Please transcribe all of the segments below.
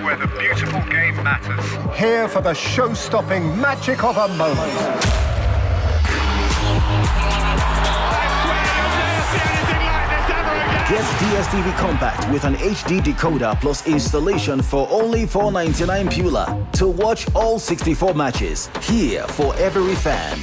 where the beautiful game matters. Here for the show-stopping magic of a moment. Get DStv Compact with an HD decoder plus installation for only $4.99 Pula to watch all 64 matches. Here for every fan.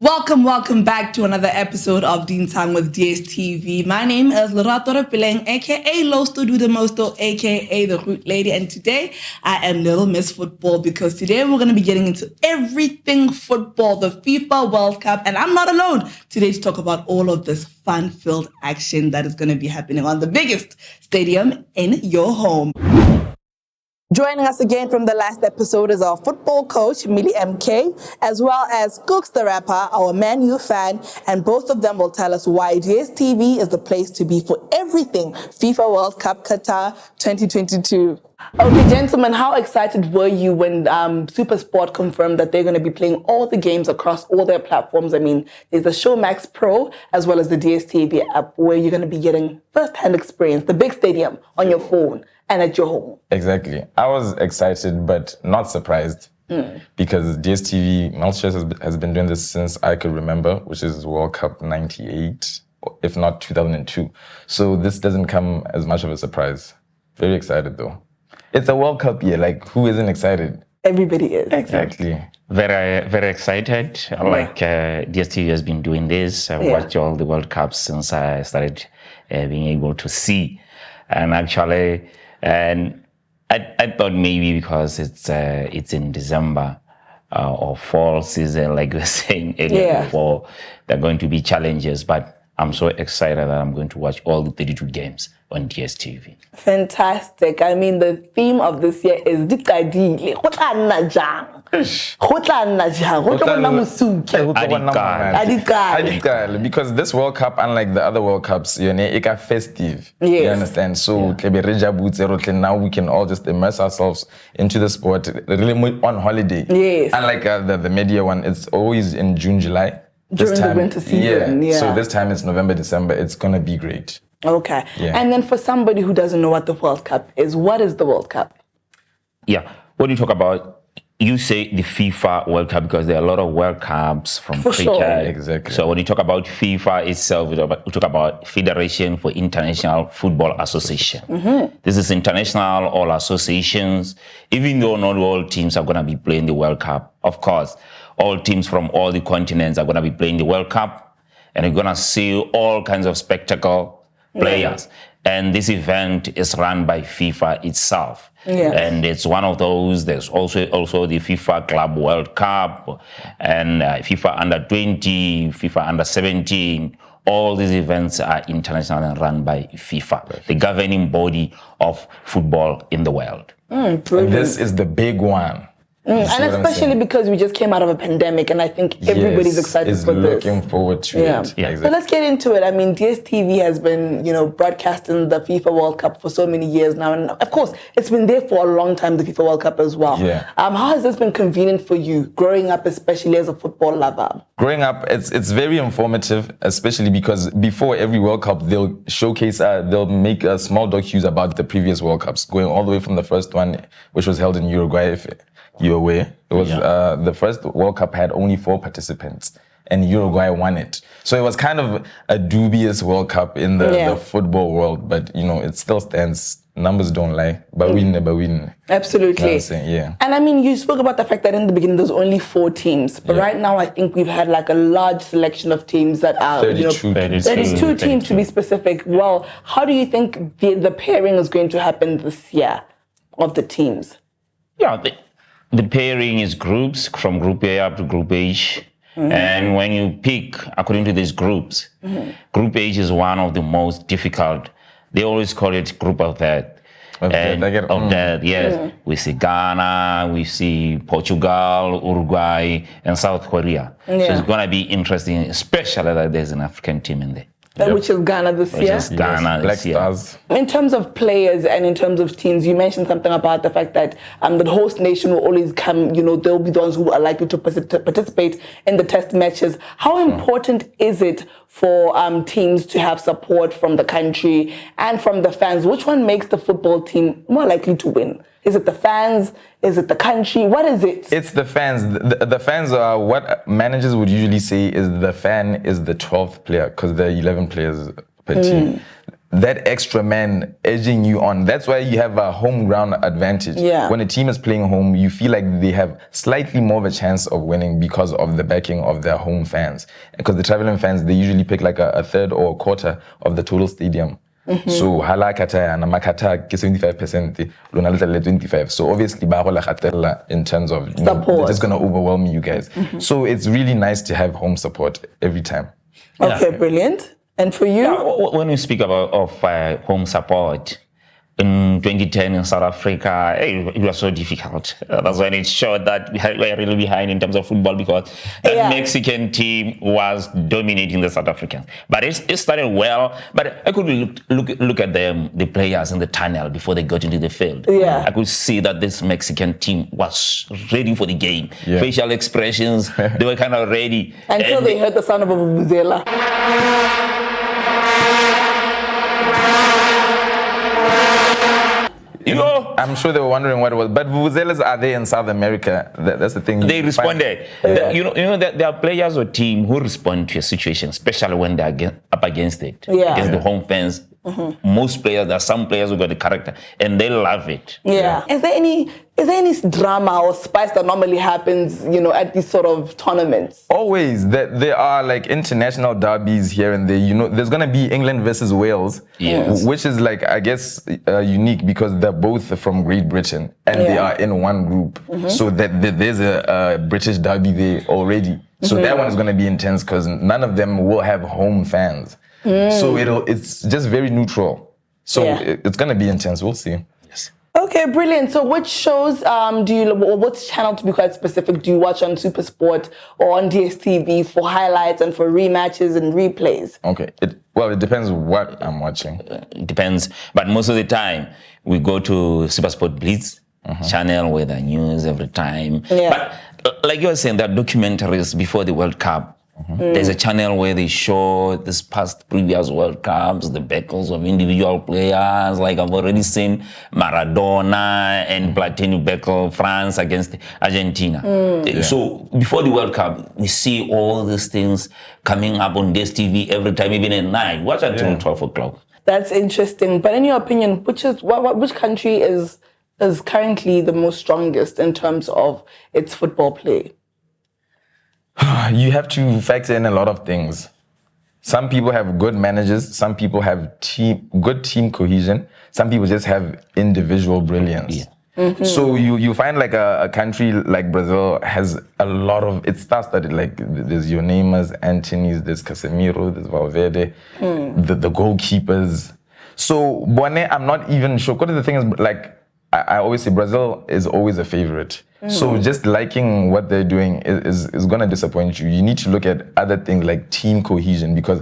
Welcome back to another episode of Dintshang with DStv. My name is Lorato Orapeleng, aka Losto Do the Mosto, aka the Root Lady, and today I am Little Miss Football because today we're going to be getting into everything football, the FIFA World Cup, and I'm not alone today to talk about all of this fun-filled action that is going to be happening on the biggest stadium in your home. Joining us again from the last episode is our football coach, Millie MK, as well as Cooks the rapper, our Man U fan, and both of them will tell us why DStv is the place to be for everything FIFA World Cup Qatar 2022. Okay, gentlemen, how excited were you when SuperSport confirmed that they're going to be playing all the games across all their platforms? I mean, there's the Showmax Pro as well as the DStv app where you're going to be getting first-hand experience, the big stadium on your phone and at your home. Exactly. I was excited, but not surprised because DStv Multichoice has been doing this since I could remember, which is World Cup 98, if not 2002. So this doesn't come as much of a surprise. Very excited though. It's a World Cup year, like who isn't excited? Everybody is. Exactly. Very excited. Like DStv has been doing this. I've watched all the World Cups since I started being able to see. And actually, I thought maybe because it's in December or fall season, like we were saying earlier before, there are going to be challenges. But I'm so excited that I'm going to watch all the 32 games on DStv. Fantastic. I mean, the theme of this year is Dikadile. Because this World Cup, unlike the other World Cups, it's festive. Yes. You understand? So now we can all just immerse ourselves into the sport, really on holiday. Yes. Unlike the media one, it's always in June, July. During the winter season. Yeah. So this time it's November, December. It's going to be great. Okay. Yeah. And then for somebody who doesn't know what the World Cup is, what is the World Cup? Yeah. When you talk about, you say the FIFA World Cup because there are a lot of World Cups from cricket. Sure. Exactly. So when you talk about FIFA itself, we talk about Federation for International Football Association. Mm-hmm. This is international, all associations. Even though not all teams are going to be playing the World Cup, of course, all teams from all the continents are going to be playing the World Cup, and you're going to see all kinds of spectacle players. And this event is run by FIFA itself. And it's one of those. There's also the FIFA Club World Cup and FIFA Under 20, FIFA Under 17. All these events are international and run by FIFA, the governing body of football in the world. And this is the big one. And especially because we just came out of a pandemic, and I think everybody's excited for this. Looking forward to it. Yeah, So exactly. let's get into it. I mean, DStv has been, broadcasting the FIFA World Cup for so many years now, and of course, it's been there for a long time, the FIFA World Cup as well. Yeah. How has this been convenient for you, growing up, especially as a football lover? Growing up, it's very informative, especially because before every World Cup, they'll showcase, they'll make small docus about the previous World Cups, going all the way from the first one, which was held in Uruguay, if you're aware. It was the first World Cup had only 4 participants, and Uruguay won it. So it was kind of a dubious World Cup in the football world, but it still stands. Numbers don't lie. But win. Absolutely. Yeah. And I mean, you spoke about the fact that in the beginning there's only 4 teams, but right now I think we've had like a large selection of teams that are 32 teams to be specific. Well, how do you think the pairing is going to happen this year of the teams? Yeah, the pairing is groups from Group A up to Group H. And when you pick according to these groups, Group H is one of the most difficult. They always call it Group of Death. Yes. We see Ghana, we see Portugal, Uruguay, and South Korea. So it's going to be interesting, especially that there's an African team in there. Which is Ghana this year. Black Stars. In terms of players and in terms of teams, you mentioned something about the fact that the host nation will always come, they'll be the ones who are likely to participate in the test matches. How important is it for teams to have support from the country and from the fans? Which one makes the football team more likely to win? Is it the fans? Is it the country? What is it? It's the fans. The fans are what managers would usually say is the fan is the 12th player because there are 11 players per team. That extra man edging you on. That's why you have a home ground advantage. Yeah. When a team is playing home, you feel like they have slightly more of a chance of winning because of the backing of their home fans. Because the traveling fans, they usually pick like a third or a quarter of the total stadium. So hala kata na makata ke 75%, lona le 25. So obviously ba gola gatella in terms of they're just gonna overwhelm you guys. So it's really nice to have home support every time. Okay, brilliant. And for you? When we speak about home support, in 2010 in South Africa, it was so difficult. That's when it showed that we were really behind in terms of football because that Mexican team was dominating the South Africans. But it started well. But I could look at them, the players in the tunnel before they got into the field. Yeah. I could see that this Mexican team was ready for the game. Yeah. Facial expressions, they were kind of ready. Until they heard the sound of a vuvuzela. I'm sure they were wondering what it was. But vuvuzelas are there in South America. That's the thing. They responded. You know that there are players or team who respond to a situation, especially when they're up against it, against the home fans. Most players, there are some players who got the character, and they love it. Yeah. Is there any drama or spice that normally happens, at these sort of tournaments? Always. There are like international derbies here and there. There's gonna be England versus Wales, which is like I guess unique because they're both from Great Britain and they are in one group. So that there's a British derby there already. So that one is gonna be intense because none of them will have home fans. So it's just very neutral. So it's gonna be intense. We'll see. Yes. Okay, brilliant. So which shows or which channel, to be quite specific, do you watch on SuperSport or on DStv for highlights and for rematches and replays? Okay. It depends what I'm watching. It depends. But most of the time, we go to SuperSport Blitz channel with the news every time. Yeah. But like you were saying, there are documentaries before the World Cup. There's a channel where they show this past previous World Cups, the battles of individual players. Like I've already seen Maradona and Platini battle France against Argentina. So before the World Cup, we see all these things coming up on DStv every time, even at night. Watch until 12 o'clock. That's interesting. But in your opinion, which country is currently the most strongest in terms of its football play? You have to factor in a lot of things. Some people have good managers. Some people have good team cohesion. Some people just have individual brilliance. So you find like a country like Brazil has a lot of, it star-studded. Like there's your Neymars, Antony's, there's Casemiro, there's Valverde, the goalkeepers. So Boane, I'm not even sure. What are the things like? I always say Brazil is always a favorite. So just liking what they're doing is going to disappoint you. You need to look at other things like team cohesion because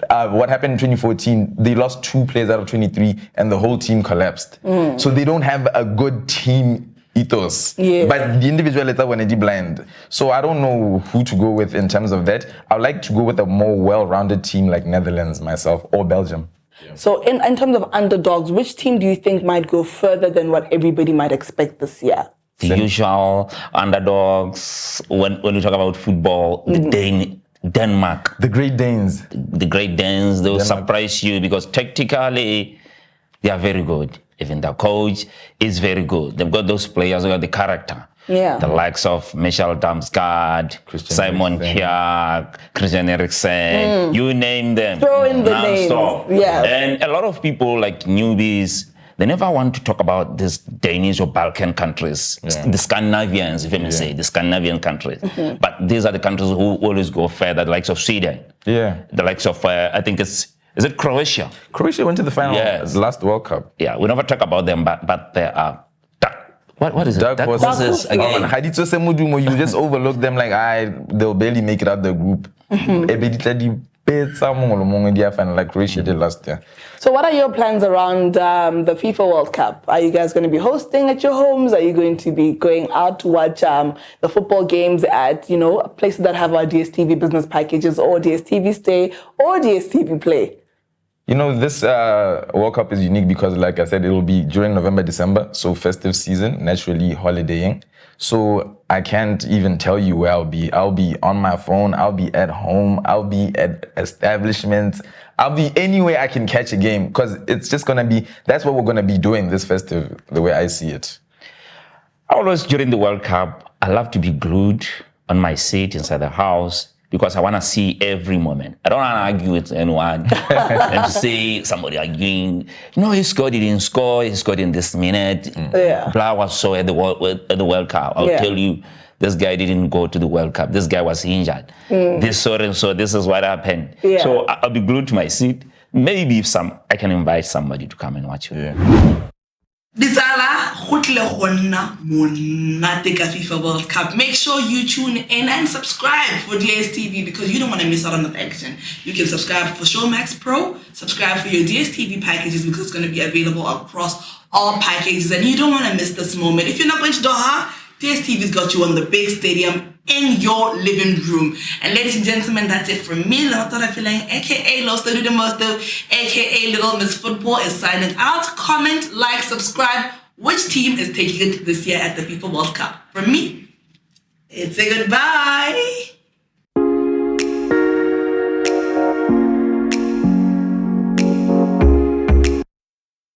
what happened in 2014, they lost 2 players out of 23 and the whole team collapsed. So they don't have a good team ethos. But the individual is already blind. So I don't know who to go with in terms of that. I would like to go with a more well-rounded team like Netherlands myself or Belgium. So in terms of underdogs, which team do you think might go further than what everybody might expect this year? The usual underdogs, when we talk about football, Denmark. The Great Danes. The Great Danes, they will surprise you because tactically, they are very good. Even the coach is very good. They've got those players who got the character. The likes of Michel Damsgaard, Simon Kjær, Christian Eriksen, you name them. Throw in the names. And a lot of people like newbies, they never want to talk about these Danish or Balkan countries, the Scandinavians, if I may say, the Scandinavian countries. But these are the countries who always go further, the likes of Sweden. The likes of, I think is it Croatia? Croatia went to the final last World Cup. We never talk about them, but they are what is it? Dark horses again. You just overlook them like they'll barely make it out the group. like Croatia did last year. So what are your plans around the FIFA World Cup? Are you guys going to be hosting at your homes? Are you going to be going out to watch the football games at, places that have our DStv business packages or DStv Stay or DStv Play? This World Cup is unique because, like I said, it will be during November, December, so festive season, naturally holidaying. So I can't even tell you where I'll be. I'll be on my phone. I'll be at home. I'll be at establishments. I'll be anywhere I can catch a game because it's just going to be, that's what we're going to be doing this festive, the way I see it. Always during the World Cup, I love to be glued on my seat inside the house because I want to see every moment. I don't want to argue with anyone and say somebody arguing, he scored, he didn't score, he scored in this minute. Blah was so at the World Cup. I'll tell you, this guy didn't go to the World Cup. This guy was injured. This so and so, this is what happened. So I'll be glued to my seat. Maybe if I can invite somebody to come and watch it. Ditsala, FIFA World Cup. Make sure you tune in and subscribe for DStv because you don't want to miss out on the action. You can subscribe for Showmax Pro, subscribe for your DStv packages because it's going to be available across all packages and you don't want to miss this moment. If you're not going to Doha, DStv's got you on the big stadium in your living room. And ladies and gentlemen, that's it from me, Orapeleng, aka Losto Do the Mosto, aka Little Miss Football is signing out. Comment, like, subscribe. Which team is taking it this year at the FIFA World Cup? From me, it's a goodbye.